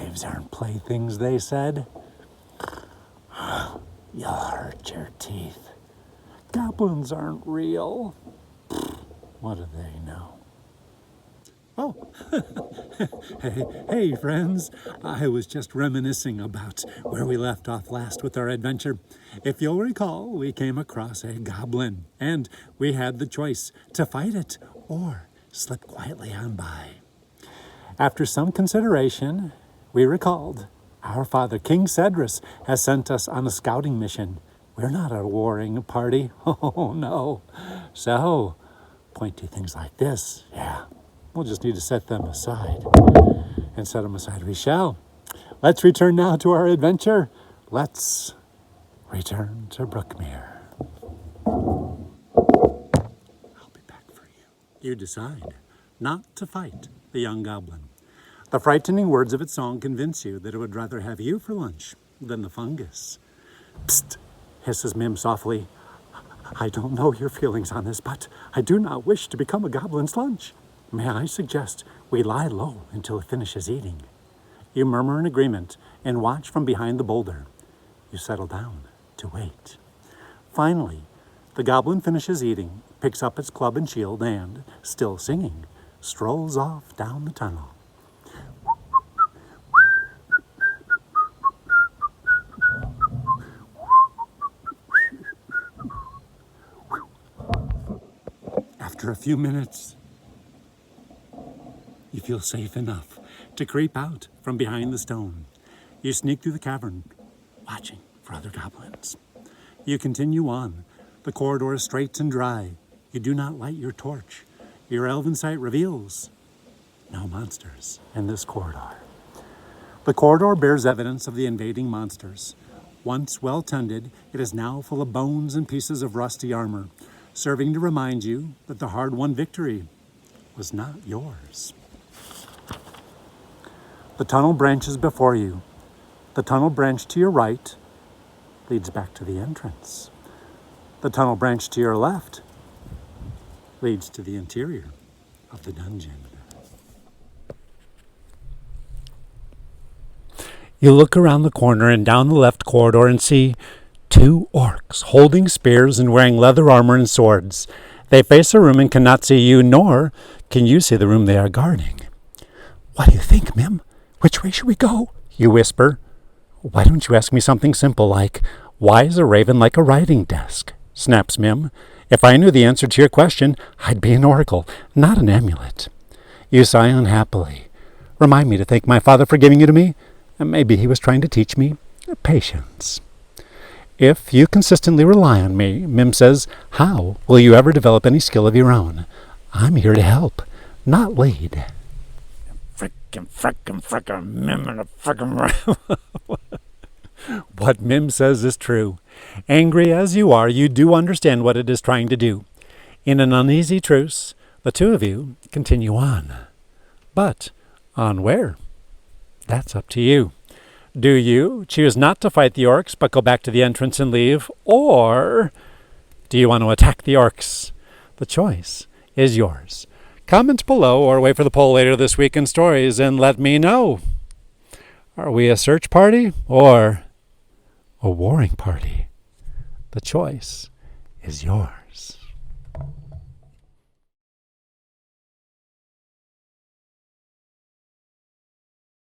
Knives aren't playthings, they said. You'll hurt your teeth. Goblins aren't real. What do they know? Oh, hey, friends. I was just reminiscing about where we left off last with our adventure. If you'll recall, we came across a goblin, and we had the choice to fight it or slip quietly on by. After some consideration, we recalled our father, King Cedrus, has sent us on a scouting mission. We're not a warring party. Oh, no. So, pointy things like this, yeah, we'll just need to set them aside. And set them aside we shall. Let's return now to our adventure. Let's return to Brookmere. I'll be back for you. You decide not to fight the young goblin. The frightening words of its song convince you that it would rather have you for lunch than the fungus. Psst, hisses Mim softly. I don't know your feelings on this, but I do not wish to become a goblin's lunch. May I suggest we lie low until it finishes eating? You murmur in agreement and watch from behind the boulder. You settle down to wait. Finally, the goblin finishes eating, picks up its club and shield, and, still singing, strolls off down the tunnel. After a few minutes, you feel safe enough to creep out from behind the stone. You sneak through the cavern, watching for other goblins. You continue on. The corridor is straight and dry. You do not light your torch. Your elven sight reveals no monsters in this corridor. The corridor bears evidence of the invading monsters. Once well tended, it is now full of bones and pieces of rusty armor, serving to remind you that the hard-won victory was not yours. The tunnel branches before you. The tunnel branch to your right leads back to the entrance. The tunnel branch to your left leads to the interior of the dungeon. You look around the corner and down the left corridor and see two orcs holding spears and wearing leather armor and swords. They face a room and cannot see you, nor can you see the room they are guarding. What do you think, Mim? Which way should we go? You whisper. Why don't you ask me something simple like, why is a raven like a writing desk? Snaps Mim. If I knew the answer to your question, I'd be an oracle, not an amulet. You sigh unhappily. Remind me to thank my father for giving you to me. Maybe he was trying to teach me patience. If you consistently rely on me, Mim says, how will you ever develop any skill of your own? I'm here to help, not lead. Frickin' Mim and a frickin' What Mim says is true. Angry as you are, you do understand what it is trying to do. In an uneasy truce, the two of you continue on. But on where? That's up to you. Do you choose not to fight the orcs but go back to the entrance and leave? Or do you want to attack the orcs? The choice is yours. Comment below or wait for the poll later this week in stories and let me know. Are we a search party or a warring party? The choice is yours.